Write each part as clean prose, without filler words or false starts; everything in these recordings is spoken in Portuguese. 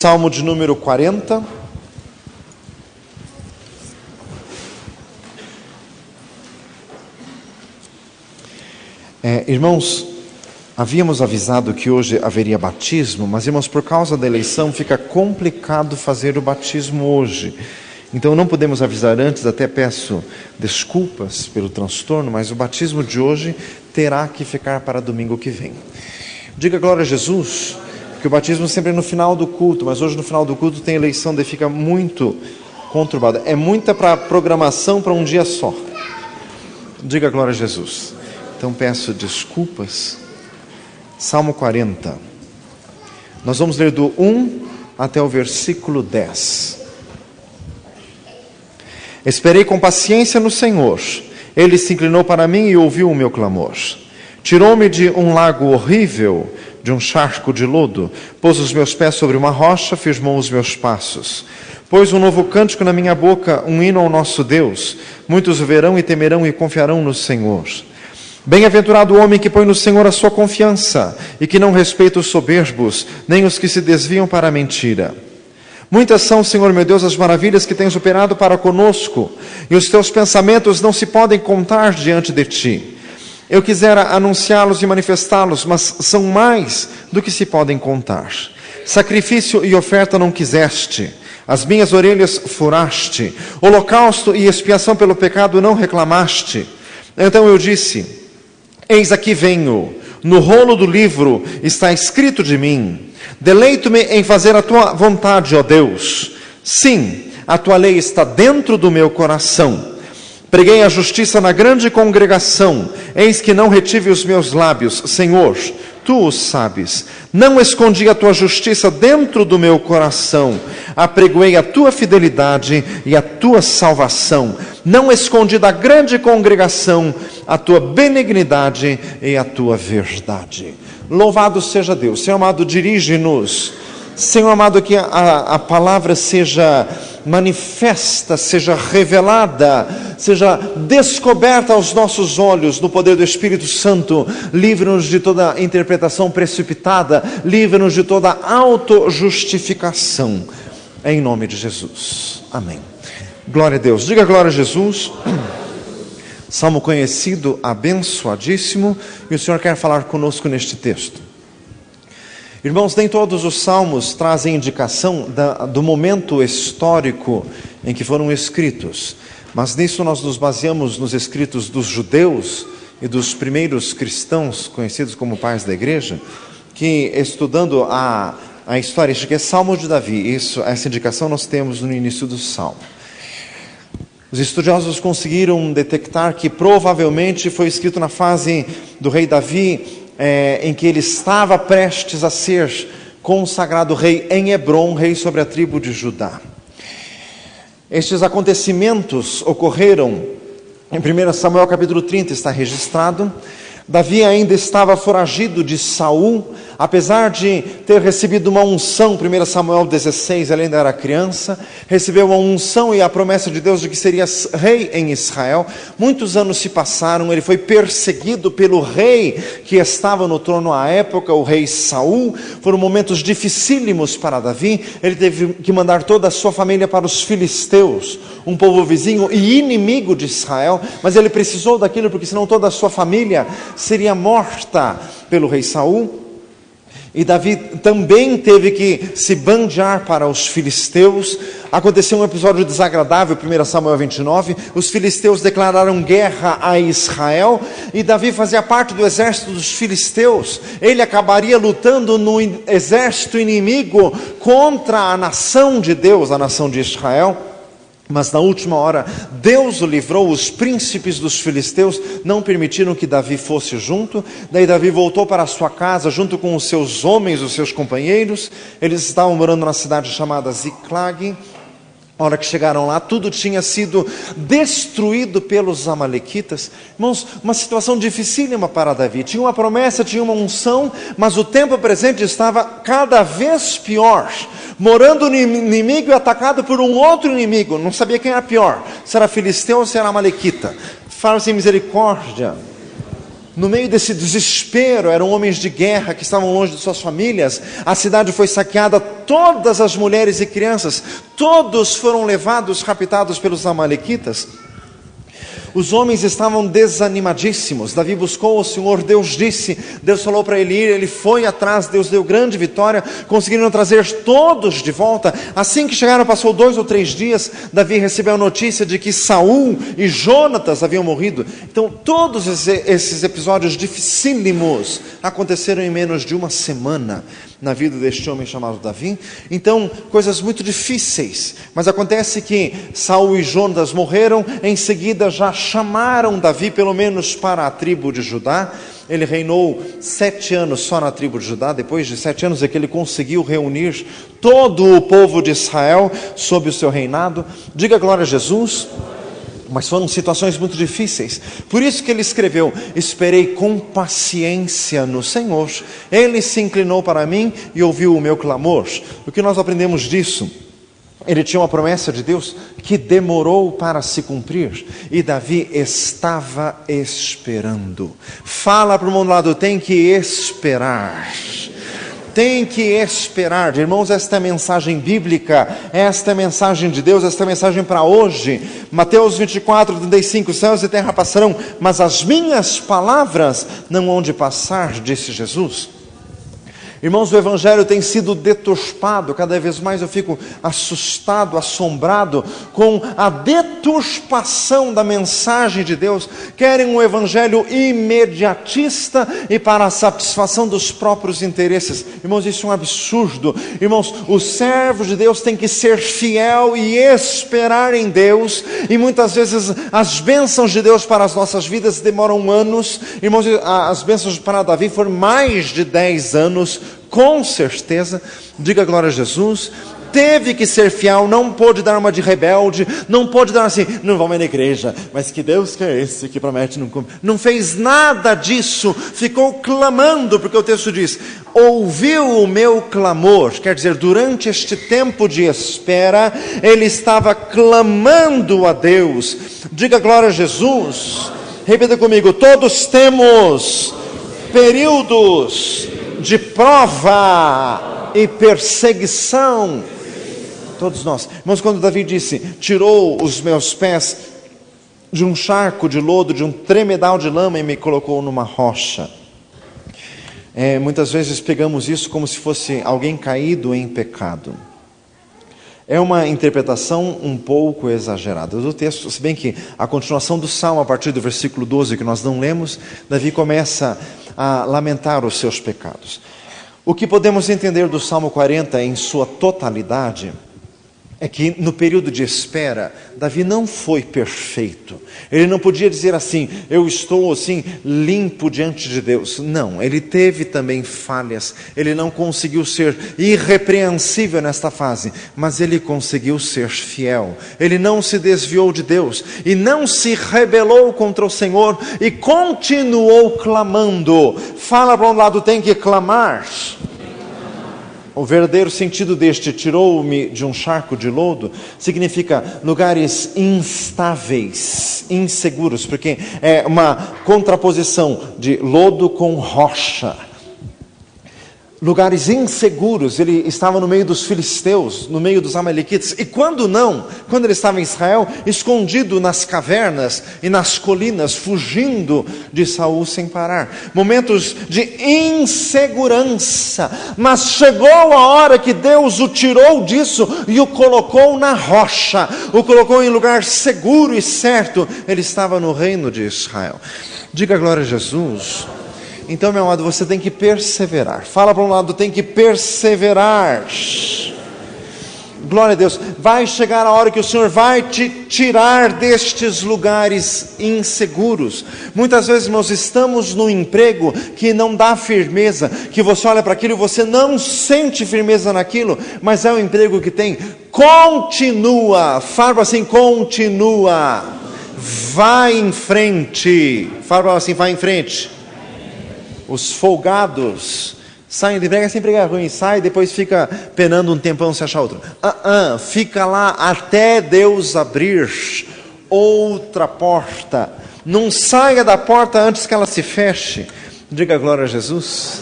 Salmo de número 40. Irmãos, havíamos avisado que hoje haveria batismo, mas, irmãos, por causa da eleição fica complicado fazer o batismo hoje. Então não podemos avisar antes, até peço desculpas pelo transtorno, mas o batismo de hoje terá que ficar para domingo que vem. Diga glória a Jesus. Porque o batismo sempre é no final do culto, mas hoje no final do culto tem eleição, daí fica muito conturbado. É muita programação para um dia só. Diga glória a Jesus. Então peço desculpas. Salmo 40. Nós vamos ler do 1 até o versículo 10. Esperei com paciência no Senhor. Ele se inclinou para mim e ouviu o meu clamor. Tirou-me de um lago horrível, de um charco de lodo, pôs os meus pés sobre uma rocha, firmou os meus passos. Pôs um novo cântico na minha boca, um hino ao nosso Deus. Muitos o verão e temerão e confiarão no Senhor. Bem-aventurado o homem que põe no Senhor a sua confiança, e que não respeita os soberbos, nem os que se desviam para a mentira. Muitas são, Senhor meu Deus, as maravilhas que tens operado para conosco, e os teus pensamentos não se podem contar diante de ti. Eu quisera anunciá-los e manifestá-los, mas são mais do que se podem contar. Sacrifício e oferta não quiseste, as minhas orelhas furaste, holocausto e expiação pelo pecado não reclamaste. Então eu disse: eis aqui venho, no rolo do livro está escrito de mim. Deleito-me em fazer a tua vontade, ó Deus. Sim, a tua lei está dentro do meu coração. Preguei a justiça na grande congregação, eis que não retive os meus lábios. Senhor, tu o sabes. Não escondi a tua justiça dentro do meu coração. Apregoei a tua fidelidade e a tua salvação. Não escondi da grande congregação a tua benignidade e a tua verdade. Louvado seja Deus. Senhor amado, dirige-nos. Senhor amado, que a palavra seja manifesta, seja revelada, seja descoberta aos nossos olhos no poder do Espírito Santo. Livra-nos de toda interpretação precipitada, livra-nos de toda autojustificação, em nome de Jesus, amém. Glória a Deus, diga glória a Jesus. Salmo conhecido, abençoadíssimo, e o Senhor quer falar conosco neste texto. Irmãos, nem todos os salmos trazem indicação do momento histórico em que foram escritos, mas nisso nós nos baseamos nos escritos dos judeus e dos primeiros cristãos, conhecidos como pais da igreja, que estudando a história, isso aqui é Salmo de Davi, essa indicação nós temos no início do Salmo. Os estudiosos conseguiram detectar que provavelmente foi escrito na fase do rei Davi, em que ele estava prestes a ser consagrado rei em Hebrom, rei sobre a tribo de Judá. Estes acontecimentos ocorreram em 1 Samuel capítulo 30, está registrado. Davi ainda estava foragido de Saul, apesar de ter recebido uma unção. 1 Samuel 16, ele ainda era criança, recebeu uma unção e a promessa de Deus de que seria rei em Israel. Muitos anos se passaram, ele foi perseguido pelo rei que estava no trono à época, o rei Saul. Foram momentos dificílimos para Davi. Ele teve que mandar toda a sua família para os filisteus, um povo vizinho e inimigo de Israel, mas ele precisou daquilo porque senão toda a sua família seria morta pelo rei Saul. E Davi também teve que se bandear para os filisteus. Aconteceu um episódio desagradável, 1 Samuel 29, os filisteus declararam guerra a Israel, e Davi fazia parte do exército dos filisteus. Ele acabaria lutando no exército inimigo contra a nação de Deus, a nação de Israel. Mas na última hora, Deus o livrou. Os príncipes dos filisteus não permitiram que Davi fosse junto. Daí Davi voltou para a sua casa junto com os seus homens, os seus companheiros. Eles estavam morando na cidade chamada Ziclag. A hora que chegaram lá, tudo tinha sido destruído pelos amalequitas. Irmãos, uma situação dificílima para Davi. Tinha uma promessa, tinha uma unção, mas o tempo presente estava cada vez pior. Morando no inimigo e atacado por um outro inimigo. Não sabia quem era pior, se era filisteu ou se era amalequita. Fala-se misericórdia. No meio desse desespero, eram homens de guerra que estavam longe de suas famílias. A cidade foi saqueada todas as mulheres e crianças, todos foram levados, raptados pelos amalequitas. Os homens estavam desanimadíssimos. Davi buscou o Senhor, Deus falou para ele ir, ele foi atrás, Deus deu grande vitória, conseguiram trazer todos de volta. Assim que chegaram, passou 2 ou 3 dias, Davi recebeu a notícia de que Saul e Jonatas haviam morrido. Então todos esses episódios dificílimos aconteceram em menos de uma semana na vida deste homem chamado Davi. Então, coisas muito difíceis, mas acontece que Saul e Jonatas morreram, em seguida já chamaram Davi, pelo menos para a tribo de Judá. Ele reinou 7 anos só na tribo de Judá. Depois de 7 anos é que ele conseguiu reunir todo o povo de Israel sob o seu reinado. Diga glória a Jesus. Mas foram situações muito difíceis. Por isso que ele escreveu: esperei com paciência no Senhor. Ele se inclinou para mim e ouviu o meu clamor. O que nós aprendemos disso? Ele tinha uma promessa de Deus que demorou para se cumprir. E Davi estava esperando. Fala para o mundo do lado: tem que esperar. Tem que esperar. Irmãos, esta é a mensagem bíblica, esta é a mensagem de Deus, esta é a mensagem para hoje. Mateus 24, 35, céus e terra passarão, mas as minhas palavras não hão de passar, disse Jesus. Irmãos, o Evangelho tem sido deturpado, cada vez mais eu fico assustado, assombrado com a deturpação da mensagem de Deus. Querem um Evangelho imediatista e para a satisfação dos próprios interesses. Irmãos, isso é um absurdo. Irmãos, o servo de Deus tem que ser fiel e esperar em Deus, e muitas vezes as bênçãos de Deus para as nossas vidas demoram anos. Irmãos, as bênçãos para Davi foram mais de 10 anos, com certeza. Diga glória a Jesus. Teve que ser fiel, não pôde dar uma de rebelde, não pôde dar assim: não vamos na igreja, mas que Deus que é esse que promete não cumpre. Não fez nada disso, ficou clamando, porque o texto diz: ouviu o meu clamor. Quer dizer, durante este tempo de espera, ele estava clamando a Deus. Diga glória a Jesus. Repita comigo: todos temos períodos de prova e perseguição. Todos nós. Irmãos, quando Davi disse: tirou os meus pés de um charco de lodo, de um tremedal de lama e me colocou numa rocha. Muitas vezes pegamos isso como se fosse alguém caído em pecado. É uma interpretação um pouco exagerada do texto, se bem que a continuação do Salmo, a partir do versículo 12, que nós não lemos, Davi começa a lamentar os seus pecados. O que podemos entender do Salmo 40 em sua totalidade é que no período de espera, Davi não foi perfeito. Ele não podia dizer assim: eu estou assim limpo diante de Deus. Não, ele teve também falhas. Ele não conseguiu ser irrepreensível nesta fase, mas ele conseguiu ser fiel. Ele não se desviou de Deus e não se rebelou contra o Senhor e continuou clamando. Fala para um lado: tem que clamar. O verdadeiro sentido deste tirou-me de um charco de lodo significa lugares instáveis, inseguros, porque é uma contraposição de lodo com rocha. Lugares inseguros. Ele estava no meio dos filisteus, no meio dos amalequitas, e quando ele estava em Israel, escondido nas cavernas e nas colinas, fugindo de Saul sem parar. Momentos de insegurança, mas chegou a hora que Deus o tirou disso e o colocou na rocha, o colocou em lugar seguro e certo. Ele estava no reino de Israel. Diga glória a Jesus. Então, meu amado, você tem que perseverar. Fala para um lado: tem que perseverar. Glória a Deus. Vai chegar a hora que o Senhor vai te tirar destes lugares inseguros. Muitas vezes nós estamos num emprego que não dá firmeza, que você olha para aquilo e você não sente firmeza naquilo, mas é um emprego que tem. Continua. Fala assim: continua. Vai em frente. Fala assim: vai em frente. Os folgados saem de emprego, esse emprego é ruim, sai e depois fica penando um tempão se achar outro. Fica lá até Deus abrir outra porta. Não saia da porta antes que ela se feche. Diga glória a Jesus.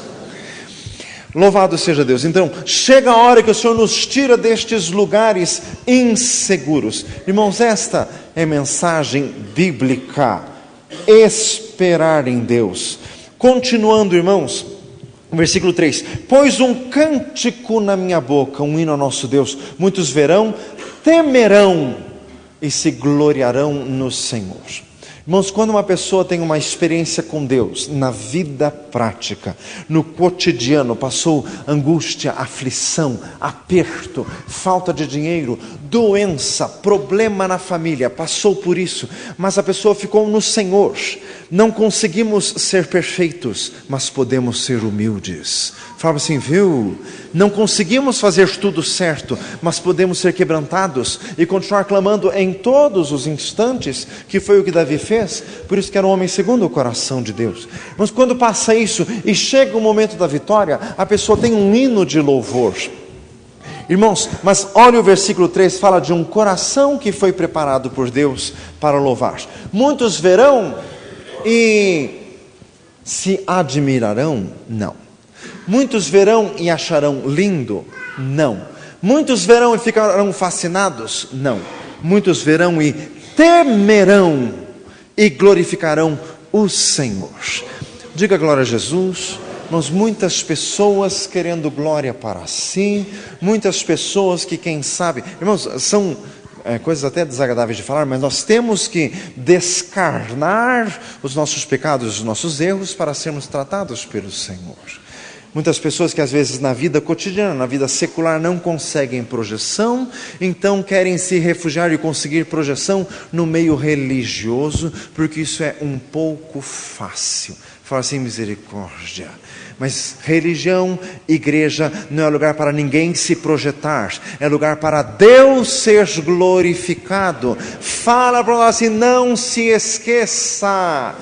Louvado seja Deus. Então, chega a hora que o Senhor nos tira destes lugares inseguros. Irmãos, esta é mensagem bíblica. Esperar em Deus. Continuando, irmãos, versículo 3. Pôs um cântico na minha boca, um hino ao nosso Deus. Muitos verão, temerão e se gloriarão no Senhor. Irmãos, quando uma pessoa tem uma experiência com Deus, na vida prática, no cotidiano, passou angústia, aflição, aperto, falta de dinheiro, doença, problema na família, passou por isso, mas a pessoa ficou no Senhor. Não conseguimos ser perfeitos, mas podemos ser humildes. Fala assim, viu? Não conseguimos fazer tudo certo, mas podemos ser quebrantados e continuar clamando em todos os instantes, que foi o que Davi fez. Por isso que era um homem segundo o coração de Deus. Mas quando passa isso e chega o momento da vitória, a pessoa tem um hino de louvor. Irmãos, mas olha o versículo 3, fala de um coração que foi preparado por Deus para louvar. Muitos verão e se admirarão? Não. Muitos verão e acharão lindo? Não. Muitos verão e ficarão fascinados? Não. Muitos verão e temerão e glorificarão o Senhor. Diga glória a Jesus. Irmãos, muitas pessoas querendo glória para si, muitas pessoas que quem sabe, irmãos, são coisas até desagradáveis de falar, mas nós temos que descarnar os nossos pecados, os nossos erros para sermos tratados pelo Senhor. Muitas pessoas que às vezes na vida cotidiana, na vida secular não conseguem projeção, então querem se refugiar e conseguir projeção no meio religioso, porque isso é um pouco fácil. Fala assim, misericórdia. Mas religião, igreja, não é lugar para ninguém se projetar, é lugar para Deus ser glorificado. Fala para nós assim, não se esqueça.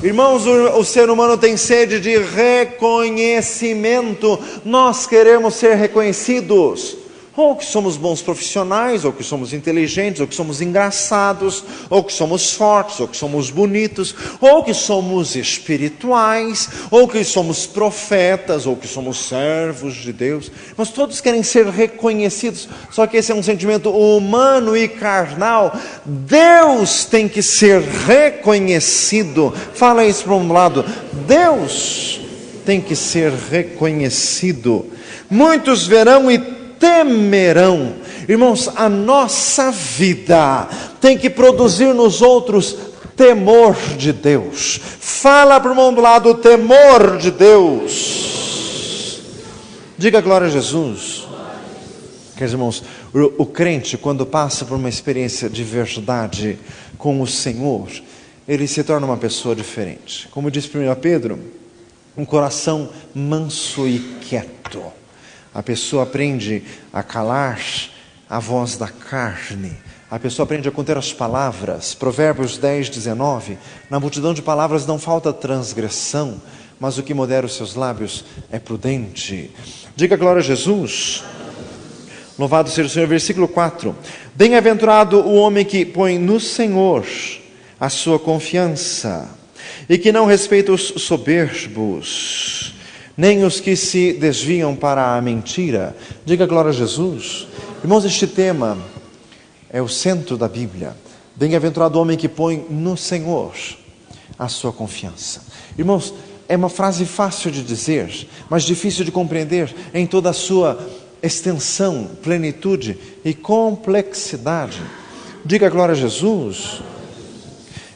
Irmãos, o ser humano tem sede de reconhecimento. Nós queremos ser reconhecidos. Ou que somos bons profissionais, ou que somos inteligentes, ou que somos engraçados, ou que somos fortes, ou que somos bonitos, ou que somos espirituais, ou que somos profetas, ou que somos servos de Deus. Mas todos querem ser reconhecidos, só que esse é um sentimento humano e carnal. Deus tem que ser reconhecido. Fala isso para um lado. Deus tem que ser reconhecido. Muitos verão e temerão. Irmãos, a nossa vida tem que produzir nos outros temor de Deus. Fala para o irmão do lado, o temor de Deus. Diga glória a Jesus. Queridos irmãos, o crente, quando passa por uma experiência de verdade com o Senhor, ele se torna uma pessoa diferente. Como diz 1 Pedro, um coração manso e quieto. A pessoa aprende a calar a voz da carne. A pessoa aprende a conter as palavras. Provérbios 10, 19. Na multidão de palavras não falta transgressão, mas o que modera os seus lábios é prudente. Diga glória a Jesus. Louvado seja o Senhor. Versículo 4. Bem-aventurado o homem que põe no Senhor a sua confiança e que não respeita os soberbos, nem os que se desviam para a mentira. Diga glória a Jesus. Irmãos, este tema é o centro da Bíblia. Bem-aventurado o homem que põe no Senhor a sua confiança. Irmãos, é uma frase fácil de dizer, mas difícil de compreender em toda a sua extensão, plenitude e complexidade. Diga glória a Jesus.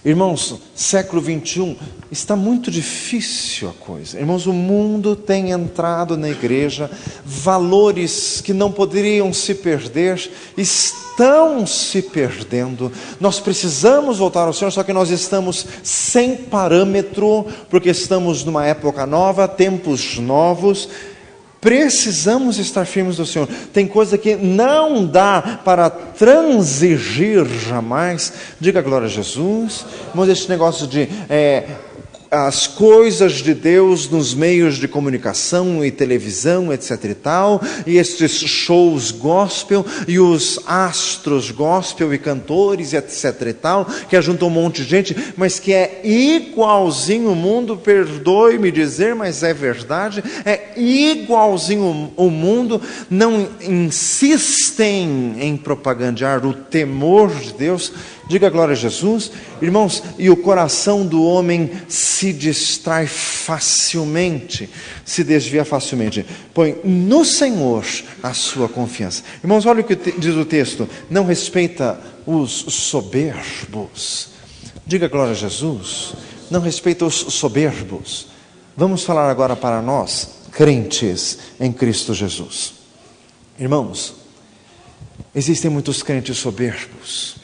Irmãos, século 21, está muito difícil a coisa. Irmãos, o mundo tem entrado na igreja, valores que não poderiam se perder, estão se perdendo. Nós precisamos voltar ao Senhor, só que nós estamos sem parâmetro, porque estamos numa época nova, tempos novos. Precisamos estar firmes do Senhor. Tem coisa que não dá para transigir jamais. Diga glória a Jesus. Irmãos, esse negócio de as coisas de Deus nos meios de comunicação e televisão, etc e tal, e estes shows gospel, e os astros gospel e cantores, etc e tal, que ajuntam um monte de gente, mas que é igualzinho o mundo, perdoe-me dizer, mas é verdade, é igualzinho o mundo, não insistem em propagandear o temor de Deus. Diga glória a Jesus. Irmãos, e o coração do homem se distrai facilmente, se desvia facilmente. Põe no Senhor a sua confiança. Irmãos, olha o que diz o texto. Não respeita os soberbos. Diga glória a Jesus. Não respeita os soberbos. Vamos falar agora para nós, crentes em Cristo Jesus. Irmãos, existem muitos crentes soberbos.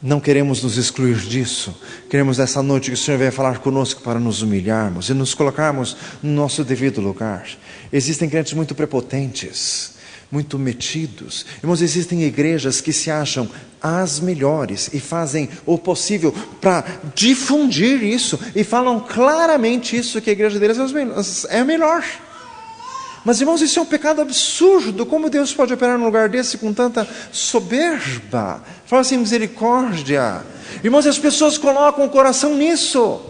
Não queremos nos excluir disso. Queremos nessa noite que o Senhor venha falar conosco para nos humilharmos e nos colocarmos no nosso devido lugar. Existem crentes muito prepotentes, muito metidos. Irmãos, existem igrejas que se acham as melhores e fazem o possível para difundir isso e falam claramente isso, que a igreja deles é a melhor. Mas, irmãos, isso é um pecado absurdo. Como Deus pode operar num lugar desse com tanta soberba? Fala assim, misericórdia. Irmãos, as pessoas colocam o coração nisso.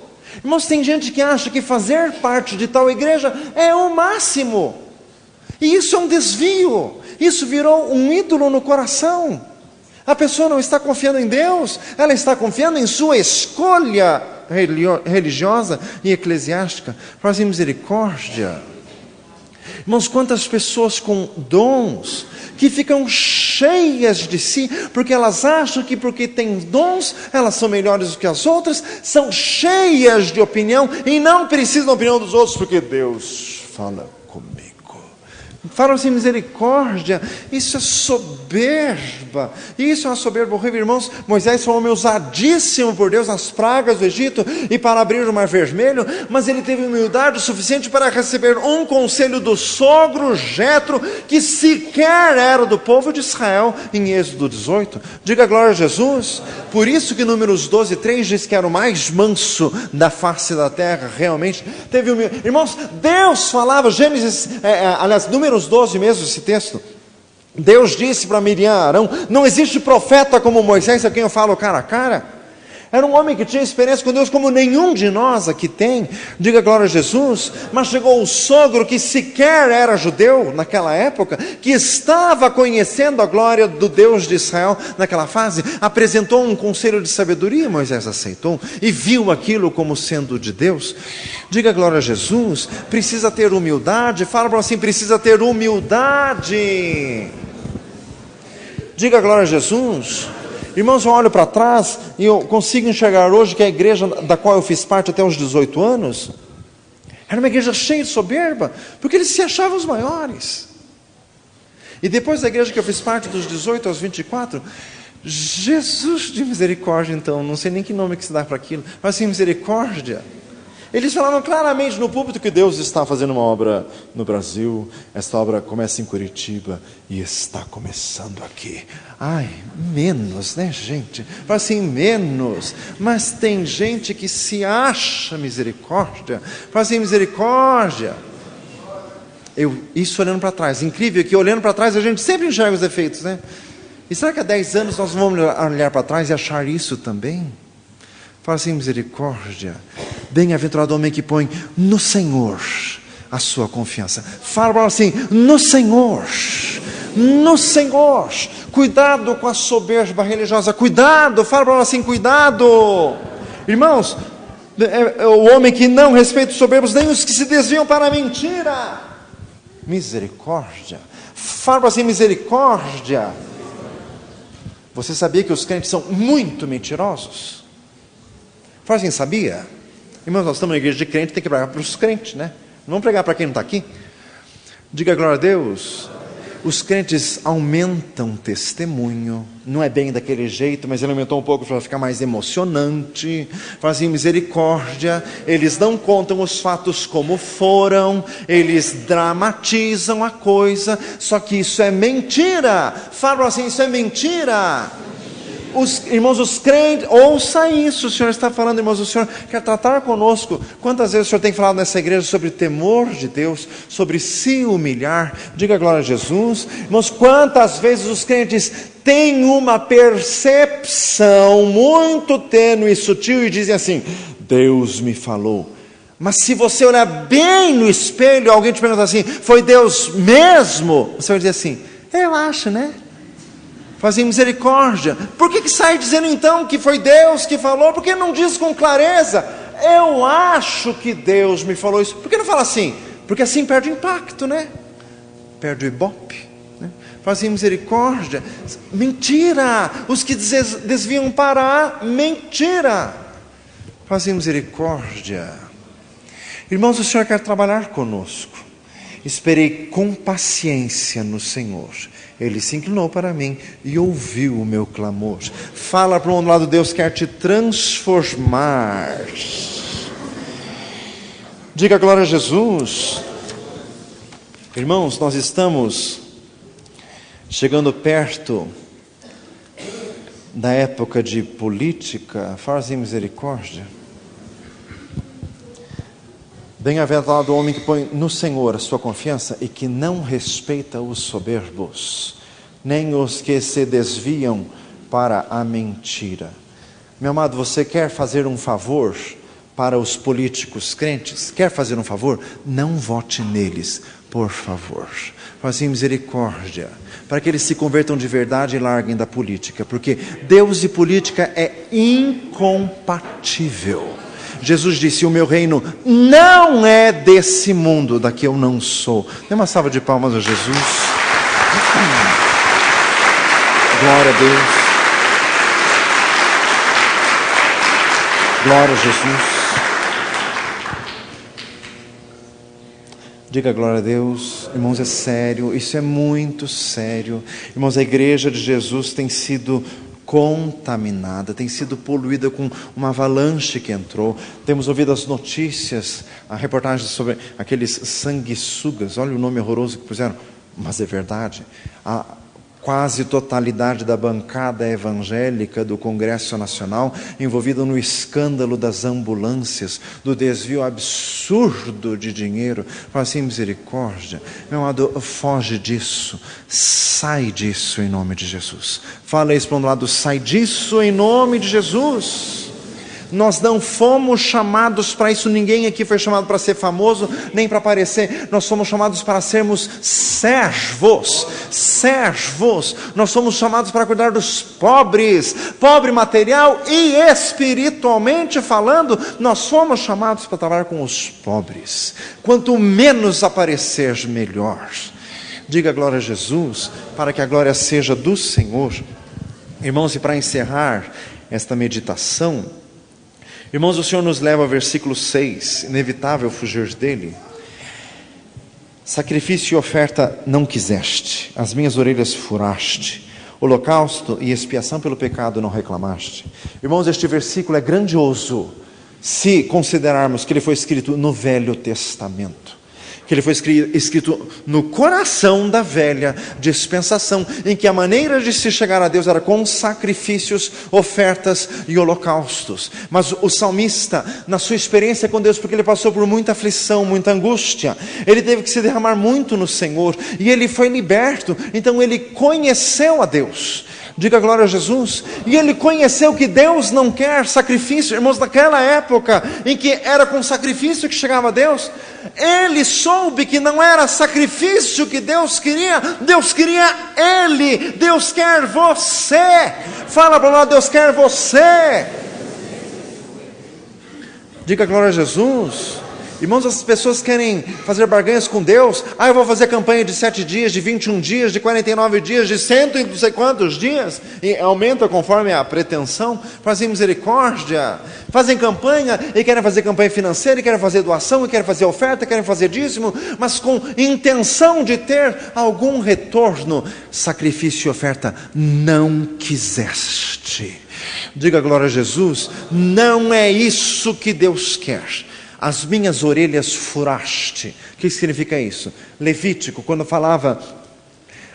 Irmãos, tem gente que acha que fazer parte de tal igreja é o máximo. E isso é um desvio. Isso virou um ídolo no coração. A pessoa não está confiando em Deus, ela está confiando em sua escolha religiosa e eclesiástica. Fala assim, misericórdia. Irmãos, quantas pessoas com dons que ficam cheias de si, porque elas acham que porque têm dons, elas são melhores do que as outras, são cheias de opinião e não precisam da opinião dos outros, porque Deus fala comigo. Falam assim, misericórdia, isso é soberba, isso é uma soberba horrível. Irmãos, Moisés foi um homem usadíssimo por Deus nas pragas do Egito e para abrir o mar vermelho, mas ele teve humildade o suficiente para receber um conselho do sogro Jetro, que sequer era do povo de Israel, em Êxodo 18. Diga glória a Jesus. Por isso que Números 12:3 diz que era o mais manso da face da terra, realmente teve humildade. Irmãos, Deus falava, Números 12 mesmo, esse texto, Deus disse para Miriam, Arão, não existe profeta como Moisés, a quem eu falo cara a cara. Era um homem que tinha experiência com Deus como nenhum de nós aqui tem, diga glória a Jesus. Mas chegou o sogro que sequer era judeu naquela época, que estava conhecendo a glória do Deus de Israel naquela fase, apresentou um conselho de sabedoria, Moisés aceitou e viu aquilo como sendo de Deus. Diga glória a Jesus. Precisa ter humildade, fala para assim, precisa ter humildade. Diga glória a Jesus. Irmãos, eu olho para trás e eu consigo enxergar hoje que a igreja da qual eu fiz parte até os 18 anos era uma igreja cheia de soberba, porque eles se achavam os maiores. E depois da igreja que eu fiz parte dos 18 aos 24, Jesus de misericórdia, então, não sei nem que nome que se dá para aquilo, mas assim, misericórdia. Eles falavam claramente no púlpito que Deus está fazendo uma obra no Brasil, esta obra começa em Curitiba e está começando aqui. Ai, menos, né, gente? Fala assim, menos. Mas tem gente que se acha misericórdia. Fala assim, misericórdia. Isso olhando para trás. Incrível que olhando para trás a gente sempre enxerga os defeitos, né? E será que há 10 anos nós vamos olhar para trás e achar isso também? Fala assim, misericórdia. Bem-aventurado o homem que põe no Senhor a sua confiança. Fala assim, no Senhor. No Senhor. Cuidado com a soberba religiosa. Cuidado, fala assim, cuidado. Irmãos, o homem que não respeita os soberbos, nem os que se desviam para a mentira. Misericórdia. Fala assim, misericórdia. Você sabia que os crentes são muito mentirosos? Fala assim, sabia? Irmãos, nós estamos na igreja de crente, tem que pregar para os crentes, né? Não vamos pregar para quem não está aqui? Diga glória a Deus. Os crentes aumentam testemunho, não é bem daquele jeito, mas ele aumentou um pouco para ficar mais emocionante. Fazem misericórdia, eles não contam os fatos como foram, eles dramatizam a coisa, só que isso é mentira. Falam assim, isso é mentira. Os crentes, ouça isso, o Senhor está falando, irmãos, o Senhor quer tratar conosco. Quantas vezes o Senhor tem falado nessa igreja sobre temor de Deus, sobre se humilhar? Diga glória a Jesus. Irmãos, quantas vezes os crentes têm uma percepção muito tênue e sutil e dizem assim: Deus me falou. Mas se você olhar bem no espelho, alguém te pergunta assim: foi Deus mesmo? Você vai dizer assim: eu acho, né? Fazem misericórdia. Por que sai dizendo então que foi Deus que falou? Por que não diz com clareza: eu acho que Deus me falou isso? Por que não fala assim? Porque assim perde o impacto, né? Perde o ibope, né? Fazem misericórdia. Mentira! Os que desviam para a mentira. Fazem misericórdia. Irmãos, o Senhor quer trabalhar conosco. Esperei com paciência no Senhor. Ele se inclinou para mim e ouviu o meu clamor. Fala para um lado, Deus quer te transformar. Diga glória a Jesus. Irmãos, nós estamos chegando perto da época de política. Fazem misericórdia. Bem-aventurado o homem que põe no Senhor a sua confiança e que não respeita os soberbos, nem os que se desviam para a mentira. Meu amado, você quer fazer um favor para os políticos crentes? Quer fazer um favor? Não vote neles, por favor. Faça misericórdia, para que eles se convertam de verdade e larguem da política, porque Deus e política é incompatível. Jesus disse: o meu reino não é desse mundo, daqui eu não sou. Dê uma salva de palmas a Jesus. Glória a Deus. Glória a Jesus. Diga glória a Deus. Irmãos, é sério, isso é muito sério. Irmãos, a igreja de Jesus tem sido contaminada, tem sido poluída com uma avalanche que entrou. Temos ouvido as notícias, a reportagem sobre aqueles sanguessugas. Olha o nome horroroso que puseram, mas é verdade. A quase totalidade da bancada evangélica do Congresso Nacional envolvida no escândalo das ambulâncias, do desvio absurdo de dinheiro. Fala assim: misericórdia. Meu amado, foge disso, sai disso em nome de Jesus. Fala isso para um lado: sai disso em nome de Jesus. Nós não fomos chamados para isso. Ninguém aqui foi chamado para ser famoso, nem para aparecer. Nós fomos chamados para sermos servos. Nós somos chamados para cuidar dos pobres, pobre material e espiritualmente falando. Nós fomos chamados para trabalhar com os pobres. Quanto menos aparecer, melhor. Diga glória a Jesus, para que a glória seja do Senhor. Irmãos, e para encerrar esta meditação, irmãos, o Senhor nos leva ao versículo 6, inevitável fugir dele. Sacrifício e oferta não quiseste, as minhas orelhas furaste, holocausto e expiação pelo pecado não reclamaste. Irmãos, este versículo é grandioso, se considerarmos que ele foi escrito no Velho Testamento, que ele foi escrito no coração da velha dispensação, em que a maneira de se chegar a Deus era com sacrifícios, ofertas e holocaustos. Mas o salmista, na sua experiência com Deus, porque ele passou por muita aflição, muita angústia, ele teve que se derramar muito no Senhor, e ele foi liberto, então ele conheceu a Deus. Diga glória a Jesus. E ele conheceu que Deus não quer sacrifício. Irmãos, naquela época em que era com sacrifício que chegava a Deus, ele soube que não era sacrifício que Deus queria ele. Deus quer você. Fala para lá: Deus quer você. Diga glória a Jesus. Irmãos, as pessoas querem fazer barganhas com Deus. Eu vou fazer campanha de 7 dias, de 21 dias, de 49 dias, de 100 e não sei quantos dias. E aumenta conforme a pretensão. Fazem misericórdia. Fazem campanha e querem fazer campanha financeira, e querem fazer doação, e querem fazer oferta, querem fazer dízimo, mas com intenção de ter algum retorno. Sacrifício e oferta não quiseste. Diga glória a Jesus. Não é isso que Deus quer. As minhas orelhas furaste. O que significa isso? Levítico, quando falava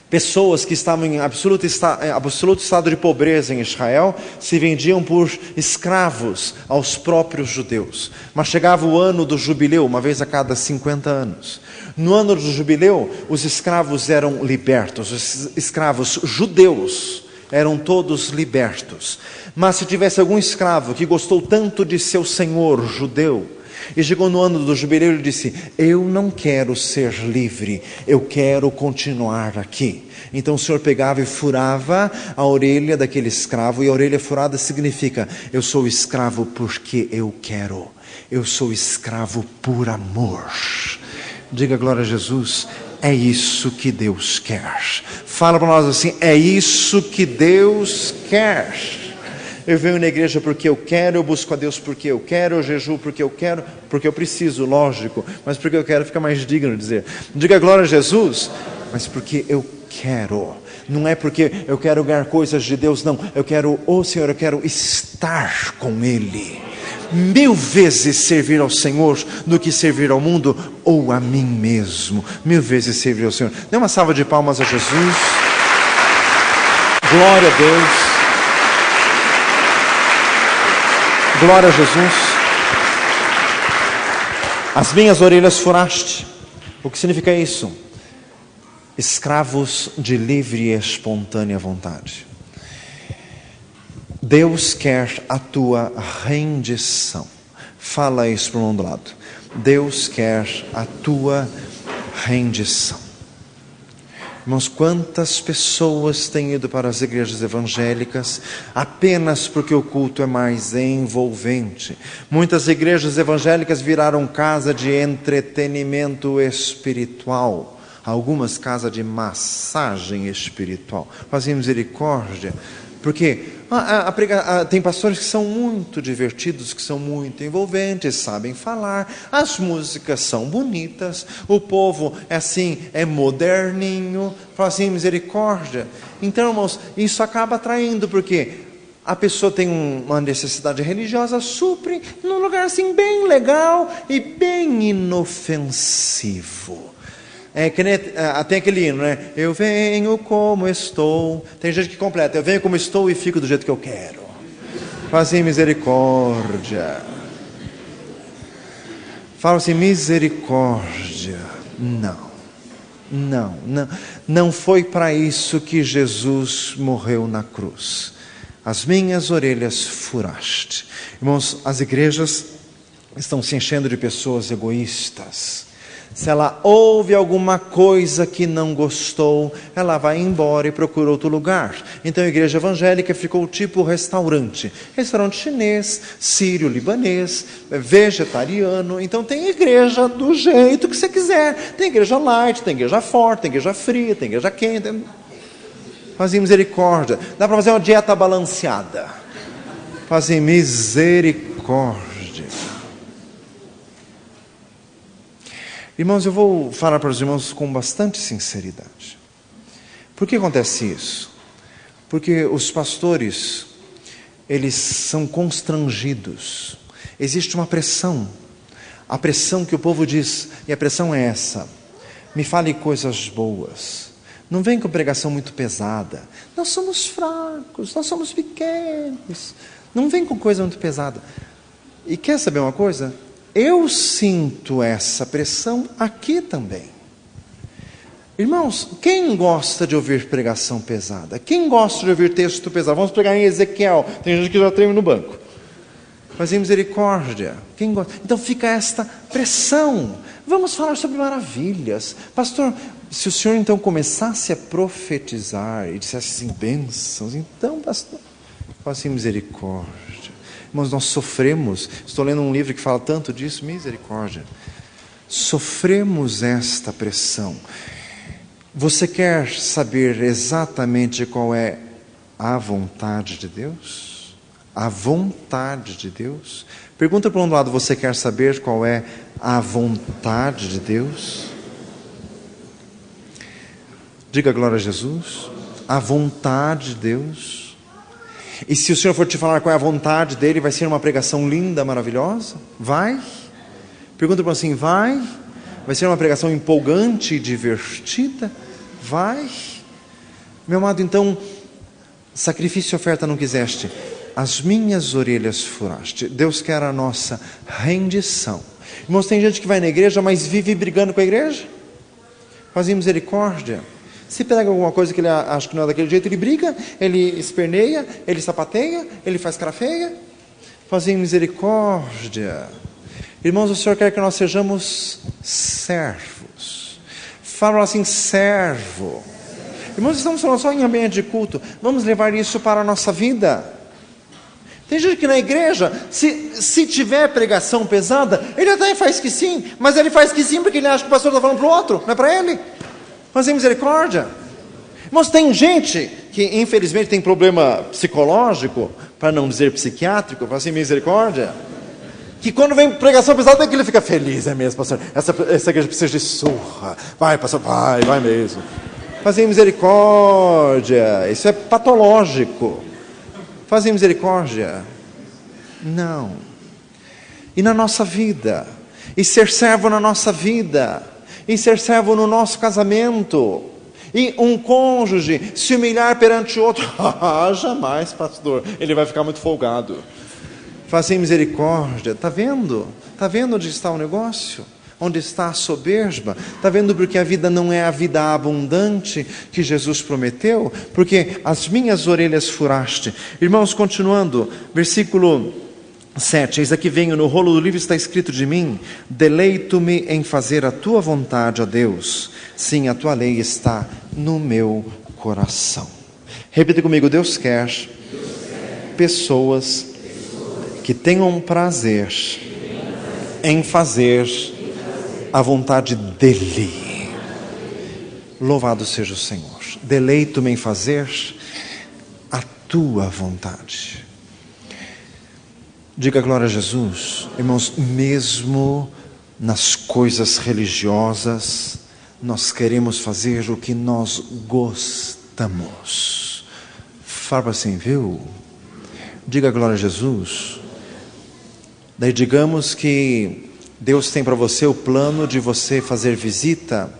Pessoas que estavam em absoluto estado de pobreza em Israel se vendiam por escravos aos próprios judeus. Mas chegava o ano do jubileu, uma vez a cada 50 anos. No ano do jubileu, os escravos eram libertos, os escravos judeus eram todos libertos. Mas se tivesse algum escravo que gostou tanto de seu senhor judeu, e chegou no ano do jubileu e disse: eu não quero ser livre, eu quero continuar aqui. Então o Senhor pegava e furava a orelha daquele escravo, e a orelha furada significa: eu sou escravo porque eu quero, eu sou escravo por amor. Diga glória a Jesus. É isso que Deus quer. Fala para nós assim: é isso que Deus quer. Eu venho na igreja porque eu quero, eu busco a Deus porque eu quero, eu jejuo porque eu quero, porque eu preciso, lógico, mas porque eu quero fica mais digno de dizer. Diga glória a Jesus, mas porque eu quero. Não é porque eu quero ganhar coisas de Deus, não. Eu quero, Senhor, eu quero estar com Ele. 1000 vezes servir ao Senhor do que servir ao mundo ou a mim mesmo. 1000 vezes servir ao Senhor. Dê uma salva de palmas a Jesus. Glória a Deus. Glória a Jesus. As minhas orelhas furaste. O que significa isso? Escravos de livre e espontânea vontade. Deus quer a tua rendição. Fala isso para o irmão do lado. Deus quer a tua rendição. Irmãos, quantas pessoas têm ido para as igrejas evangélicas apenas porque o culto é mais envolvente. Muitas igrejas evangélicas viraram casa de entretenimento espiritual. Algumas casas de massagem espiritual. Fazem misericórdia. Porque tem pastores que são muito divertidos, que são muito envolventes, sabem falar, as músicas são bonitas, o povo é assim, é moderninho, fazem misericórdia. Então, irmãos, isso acaba atraindo, porque a pessoa tem uma necessidade religiosa, supre num lugar assim bem legal e bem inofensivo. Tem aquele hino, né? Eu venho como estou. Tem gente que completa: eu venho como estou e fico do jeito que eu quero. Fazem misericórdia. Fala assim: misericórdia. Não foi para isso que Jesus morreu na cruz. As minhas orelhas furaste. Irmãos, as igrejas estão se enchendo de pessoas egoístas. Se ela ouve alguma coisa que não gostou, ela vai embora e procura outro lugar. Então a igreja evangélica ficou tipo restaurante. Restaurante chinês, sírio, libanês, vegetariano. Então tem igreja do jeito que você quiser. Tem igreja light, tem igreja forte, tem igreja fria, tem igreja quente. Fazem misericórdia. Dá para fazer uma dieta balanceada. Fazem misericórdia. Irmãos, eu vou falar para os irmãos com bastante sinceridade. Por que acontece isso? Porque os pastores, eles são constrangidos. Existe uma pressão. A pressão que o povo diz, e a pressão é essa: me fale coisas boas. Não vem com pregação muito pesada. Nós somos fracos, nós somos pequenos. Não vem com coisa muito pesada. E quer saber uma coisa? Eu sinto essa pressão aqui também. Irmãos, quem gosta de ouvir pregação pesada? Quem gosta de ouvir texto pesado? Vamos pregar em Ezequiel. Tem gente que já treme no banco. Fazer misericórdia. Quem gosta? Então fica esta pressão. Vamos falar sobre maravilhas. Pastor, se o senhor então começasse a profetizar e dissesse assim, bênçãos, então, pastor, faça misericórdia. Irmãos, nós sofremos, estou lendo um livro que fala tanto disso, misericórdia. Sofremos esta pressão. Você quer saber exatamente qual é a vontade de Deus? A vontade de Deus? Pergunta para um lado: você quer saber qual é a vontade de Deus? Diga glória a Jesus. A vontade de Deus. E se o Senhor for te falar qual é a vontade dele, vai ser uma pregação linda, maravilhosa? Vai? Pergunta para assim: vai? Vai ser uma pregação empolgante e divertida? Vai? Meu amado, então, sacrifício e oferta não quiseste, as minhas orelhas furaste. Deus quer a nossa rendição. Irmãos, tem gente que vai na igreja, mas vive brigando com a igreja. Fazem misericórdia. Se pega alguma coisa que ele acha que não é daquele jeito, ele briga, ele esperneia, ele sapateia, ele faz cara feia. Fazem misericórdia. Irmãos, o Senhor quer que nós sejamos servos. Fala assim, servo. Irmãos, estamos falando só em ambiente de culto. Vamos levar isso para a nossa vida. Tem gente que na igreja, se tiver pregação pesada, ele até faz que sim, mas ele faz que sim porque ele acha que o pastor está falando para o outro, não é para ele. Fazer misericórdia. Irmãos, tem gente que infelizmente tem problema psicológico, para não dizer psiquiátrico, fazer misericórdia, que quando vem pregação pesada é que ele fica feliz, é mesmo, pastor, essa igreja precisa de surra, vai pastor, vai mesmo. Fazer misericórdia, isso é patológico. Fazer misericórdia, não. E na nossa vida, e ser servo na nossa vida, e ser servo no nosso casamento, e um cônjuge se humilhar perante outro, jamais pastor, ele vai ficar muito folgado. Fazer misericórdia, está vendo? Está vendo onde está o negócio? Onde está a soberba? Está vendo porque a vida não é a vida abundante que Jesus prometeu? Porque as minhas orelhas furaste. Irmãos, continuando, versículo 7, eis aqui venho, no rolo do livro está escrito de mim, deleito-me em fazer a tua vontade, ó Deus, sim, a tua lei está no meu coração. Repita comigo, Deus quer pessoas que tenham prazer em fazer a vontade dEle. Louvado seja o Senhor. Deleito-me em fazer a tua vontade. Diga glória a Jesus. Irmãos, mesmo nas coisas religiosas, nós queremos fazer o que nós gostamos. Fala assim, viu? Diga glória a Jesus. Daí digamos que Deus tem para você o plano de você fazer visita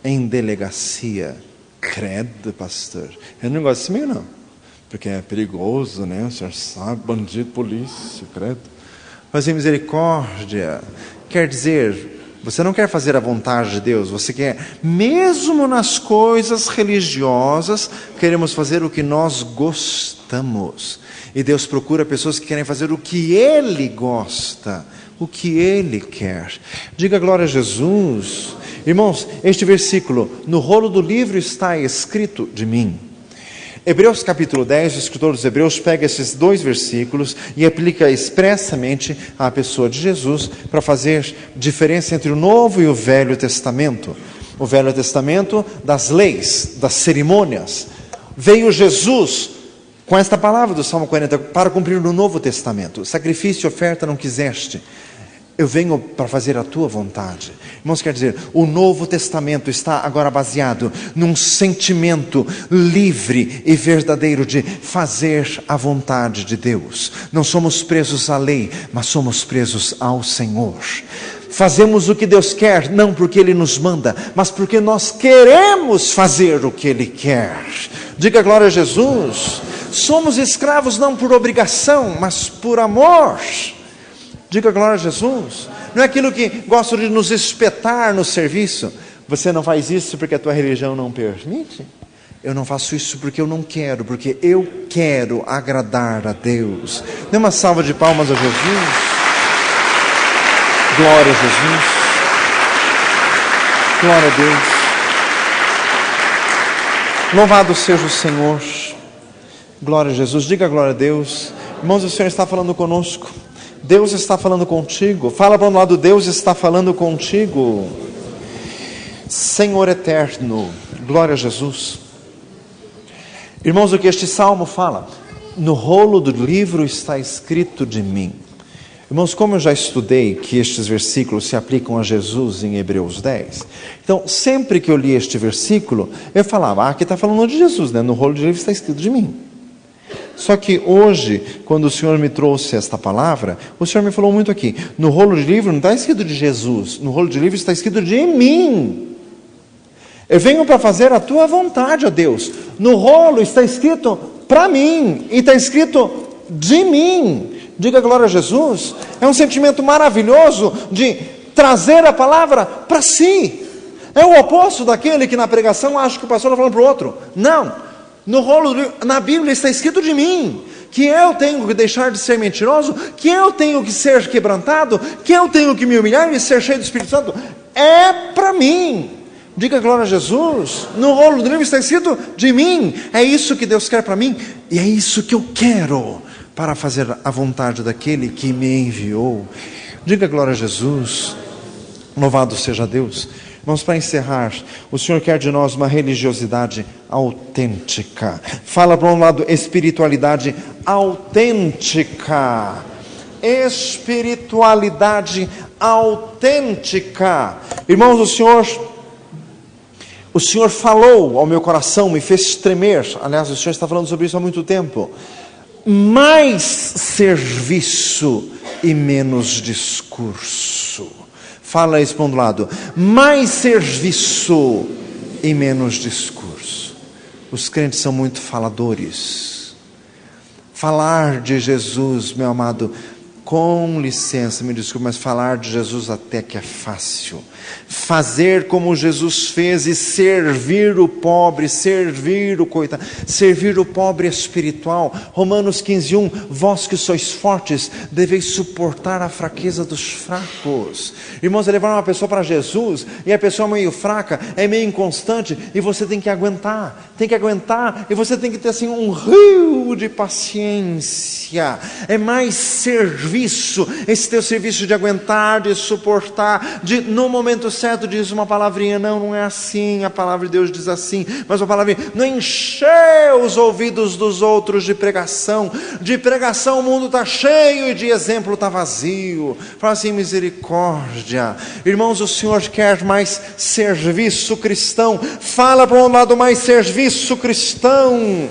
em delegacia. Credo, pastor. Eu não gosto desse meio não, porque é perigoso, né? O senhor sabe, bandido, polícia, credo. Fazer misericórdia quer dizer, você não quer fazer a vontade de Deus, você quer, mesmo nas coisas religiosas, queremos fazer o que nós gostamos. E Deus procura pessoas que querem fazer o que Ele gosta, o que Ele quer. Diga glória a Jesus. Irmãos, este versículo, no rolo do livro está escrito de mim. Hebreus capítulo 10, o escritor dos Hebreus pega esses dois versículos e aplica expressamente à pessoa de Jesus para fazer diferença entre o Novo e o Velho Testamento. O Velho Testamento das leis, das cerimônias. Veio Jesus com esta palavra do Salmo 40 para cumprir no Novo Testamento. Sacrifício e oferta não quiseste, eu venho para fazer a tua vontade. Irmãos, quer dizer, o Novo Testamento está agora baseado num sentimento livre e verdadeiro de fazer a vontade de Deus. Não somos presos à lei, mas somos presos ao Senhor. Fazemos o que Deus quer, não porque Ele nos manda, mas porque nós queremos fazer o que Ele quer. Diga glória a Jesus. Somos escravos não por obrigação, mas por amor. Diga glória a Jesus. Não é aquilo que gosta de nos espetar no serviço. Você não faz isso porque a tua religião não permite? Eu não faço isso porque eu não quero, porque eu quero agradar a Deus. Dê uma salva de palmas a Jesus. Glória a Jesus. Glória a Deus. Louvado seja o Senhor. Glória a Jesus. Diga glória a Deus. Irmãos, o Senhor está falando conosco. Deus está falando contigo. Fala para o lado, Deus está falando contigo. Senhor eterno, glória a Jesus. Irmãos, o que este salmo fala? No rolo do livro está escrito de mim. Irmãos, como eu já estudei que estes versículos se aplicam a Jesus em Hebreus 10, então sempre que eu li este versículo, eu falava, aqui está falando de Jesus, né? No rolo do livro está escrito de mim. Só que hoje, quando o Senhor me trouxe esta palavra, o Senhor me falou muito aqui, no rolo de livro não está escrito de Jesus, no rolo de livro está escrito de mim. Eu venho para fazer a tua vontade, ó Deus. No rolo está escrito para mim, e está escrito de mim. Diga glória a Jesus. É um sentimento maravilhoso de trazer a palavra para si. É o oposto daquele que na pregação acha que o pastor está falando para o outro. Não, no rolo, na Bíblia está escrito de mim, que eu tenho que deixar de ser mentiroso, que eu tenho que ser quebrantado, que eu tenho que me humilhar e ser cheio do Espírito Santo. É para mim. Diga glória a Jesus. No rolo do livro está escrito de mim. É isso que Deus quer para mim, e é isso que eu quero para fazer a vontade daquele que me enviou. Diga glória a Jesus. Louvado seja Deus. Vamos para encerrar. O Senhor quer de nós uma religiosidade autêntica. Fala para um lado, espiritualidade autêntica. Espiritualidade autêntica. Irmãos, o Senhor falou ao meu coração, me fez tremer. Aliás, o Senhor está falando sobre isso há muito tempo. Mais serviço e menos discurso. Fala isso para um lado. Mais serviço e menos discurso. Os crentes são muito faladores. Falar de Jesus, meu amado, com licença, me desculpe, mas falar de Jesus até que é fácil. Fazer como Jesus fez e servir o pobre, servir o coitado, servir o pobre espiritual. Romanos 15:1, vós que sois fortes, deveis suportar a fraqueza dos fracos. Irmãos, levar uma pessoa para Jesus, e a pessoa é meio fraca, é meio inconstante, e você tem que aguentar, e você tem que ter assim um rio de paciência. É mais serviço, esse teu serviço de aguentar, de suportar, de no momento certo diz uma palavrinha, não é assim, a palavra de Deus diz assim, mas uma palavrinha, não encher os ouvidos dos outros de pregação o mundo está cheio, e de exemplo está vazio. Fala assim, misericórdia. Irmãos, o Senhor quer mais serviço cristão. Fala para um lado, mais serviço cristão.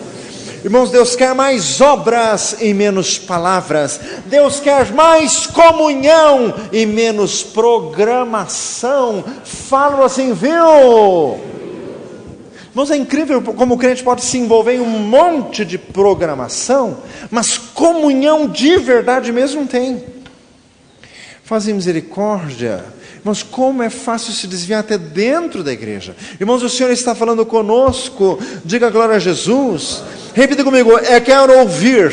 Irmãos, Deus quer mais obras e menos palavras. Deus quer mais comunhão e menos programação. Falo assim, viu? Irmãos, é incrível como o crente pode se envolver em um monte de programação, mas comunhão de verdade mesmo não tem. Fazem misericórdia. Irmãos, como é fácil se desviar até dentro da igreja. Irmãos, o Senhor está falando conosco. Diga glória a Jesus. Repita comigo, eu quero ouvir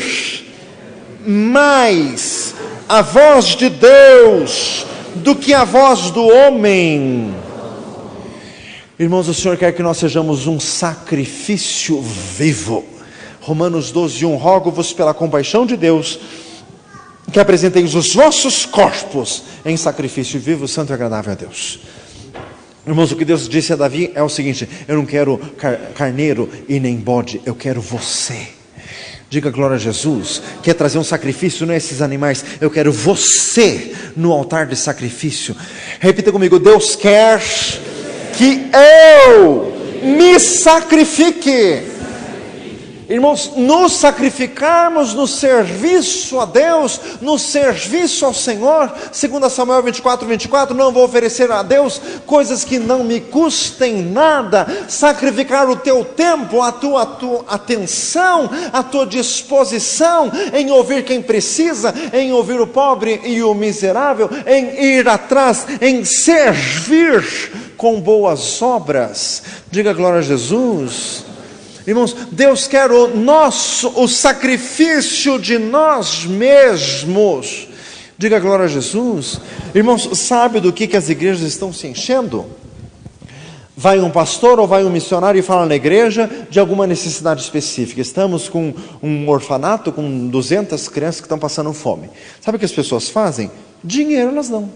mais a voz de Deus do que a voz do homem. Irmãos, o Senhor quer que nós sejamos um sacrifício vivo. Romanos 12:1, rogo-vos pela compaixão de Deus, que apresenteis os vossos corpos em sacrifício vivo, santo e agradável a Deus. Irmãos, o que Deus disse a Davi é o seguinte: eu não quero carneiro e nem bode, eu quero você. Diga glória a Jesus. Quer trazer um sacrifício, não é esses animais, eu quero você no altar de sacrifício. Repita comigo, Deus quer que eu me sacrifique. Irmãos, nos sacrificarmos no serviço a Deus, no serviço ao Senhor. 2 Samuel 24:24, não vou oferecer a Deus coisas que não me custem nada. Sacrificar o teu tempo, a tua atenção, a tua disposição em ouvir quem precisa, em ouvir o pobre e o miserável, em ir atrás, em servir com boas obras. Diga glória a Jesus. Irmãos, Deus quer o sacrifício de nós mesmos. Diga glória a Jesus. Irmãos, sabe do que as igrejas estão se enchendo? Vai um pastor ou vai um missionário e fala na igreja de alguma necessidade específica. Estamos com um orfanato com 200 crianças que estão passando fome. Sabe o que as pessoas fazem? Dinheiro elas dão.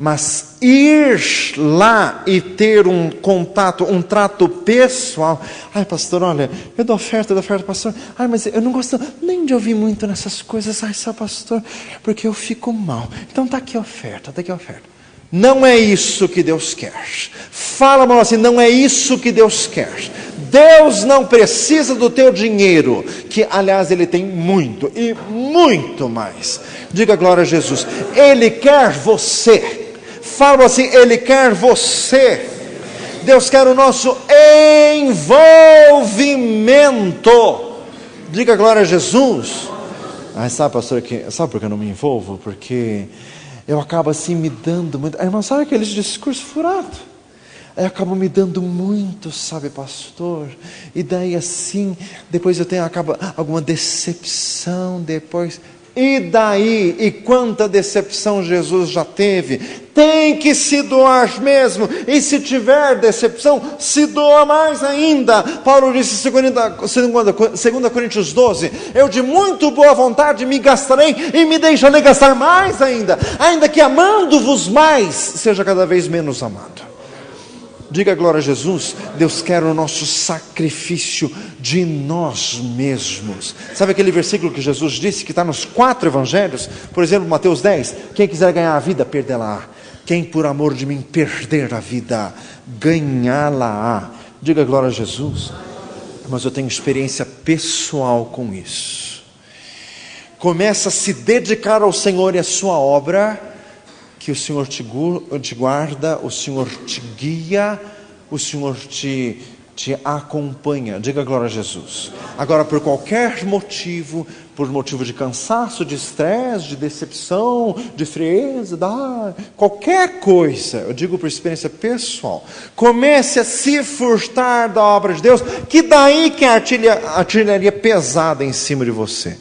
Mas ir lá e ter um contato, um trato pessoal. Ai, pastor, olha, eu dou oferta, pastor. Ai, mas eu não gosto nem de ouvir muito nessas coisas. Ai, só pastor, porque eu fico mal. Então está aqui a oferta, Não é isso que Deus quer. Fala, irmão, assim, não é isso que Deus quer. Deus não precisa do teu dinheiro, que aliás Ele tem muito e muito mais. Diga glória a Jesus. Ele quer você. Fala assim, Ele quer você. Deus quer o nosso envolvimento. Diga glória a Jesus. Sabe, pastor, sabe por que eu não me envolvo? Porque eu acabo assim me dando muito. Irmão, sabe aqueles discursos furados? Eu acabo me dando muito, sabe, pastor? E daí assim, depois eu tenho alguma decepção depois. E daí? E quanta decepção Jesus já teve? Tem que se doar mesmo. E se tiver decepção, se doa mais ainda. Paulo disse em 2 Coríntios 12: eu de muito boa vontade me gastarei e me deixarei gastar mais ainda, ainda que amando-vos mais, seja cada vez menos amado. Diga glória a Jesus. Deus quer o nosso sacrifício de nós mesmos. Sabe aquele versículo que Jesus disse, que está nos 4 evangelhos? Por exemplo, Mateus 10, quem quiser ganhar a vida, perdê-la-á. Quem por amor de mim perder a vida, ganhá-la-á. Diga glória a Jesus. Mas eu tenho experiência pessoal com isso. Começa a se dedicar ao Senhor e à sua obra, que o Senhor te guarda, o Senhor te guia, o Senhor te acompanha. Diga glória a Jesus. Agora, por qualquer motivo, por motivo de cansaço, de estresse, de decepção, de frieza, qualquer coisa, eu digo por experiência pessoal, comece a se furtar da obra de Deus, que daí que a artilharia pesada em cima de você.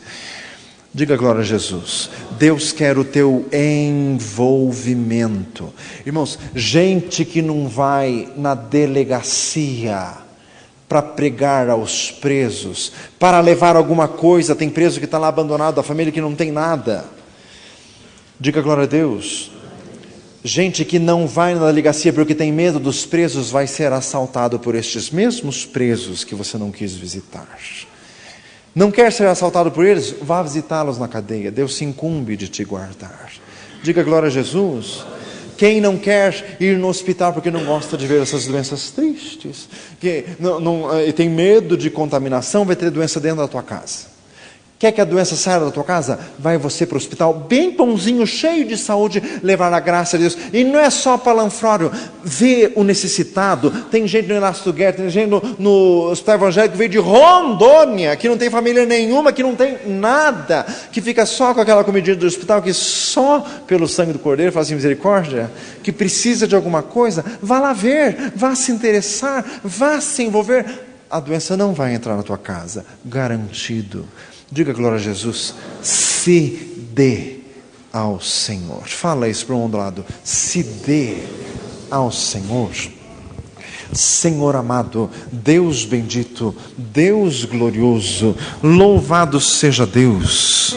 Diga glória a Jesus. Deus quer o teu envolvimento. Irmãos, gente que não vai na delegacia para pregar aos presos, para levar alguma coisa, tem preso que está lá abandonado, a família que não tem nada. Diga glória a Deus. Gente que não vai na delegacia porque tem medo dos presos, vai ser assaltado por estes mesmos presos que você não quis visitar. Não quer ser assaltado por eles? Vá visitá-los na cadeia. Deus se incumbe de te guardar. Diga glória a Jesus. Quem não quer ir no hospital porque não gosta de ver essas doenças tristes, que e tem medo de contaminação, vai ter doença dentro da tua casa. Quer que a doença saia da tua casa? Vai você para o hospital, bem bonzinho, cheio de saúde, levar a graça de Deus. E não é só palanfrório, vê o necessitado. Tem gente no Ernesto Guerra, tem gente no Hospital Evangélico que veio de Rondônia, que não tem família nenhuma, que não tem nada, que fica só com aquela comidinha do hospital, que só pelo sangue do Cordeiro faz misericórdia, que precisa de alguma coisa. Vá lá ver, vá se interessar, vá se envolver. A doença não vai entrar na tua casa, garantido. Diga glória a Jesus. Se dê ao Senhor. Fala isso para um do lado. Se dê ao Senhor. Senhor amado, Deus bendito, Deus glorioso, louvado seja Deus.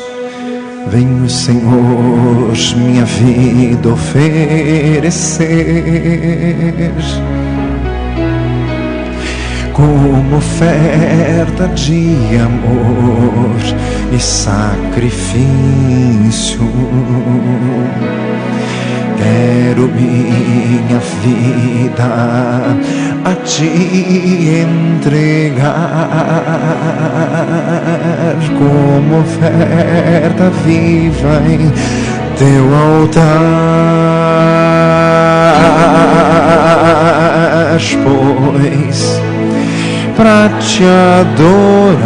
Venho, Senhor, minha vida oferecer como oferta de amor e sacrifício. Quero minha vida a te entregar como oferta viva em teu altar, pois pra te adorar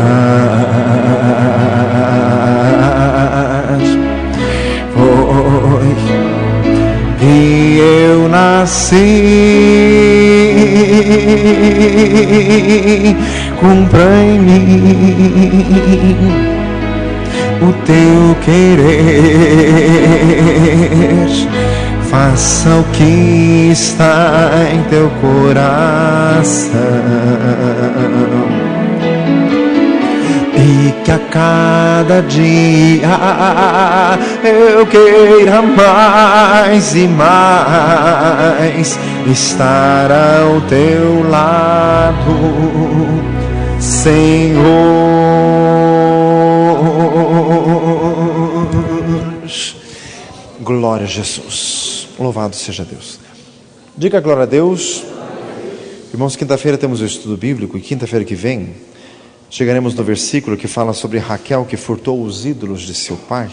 foi que eu nasci. Cumpra em mim o teu querer, faça o que está em teu coração, e que a cada dia eu queira mais e mais estar ao teu lado, Senhor. Glória a Jesus. Louvado seja Deus. Diga glória a Deus. Irmãos, quinta-feira temos o estudo bíblico, e quinta-feira que vem chegaremos no versículo que fala sobre Raquel que furtou os ídolos de seu pai.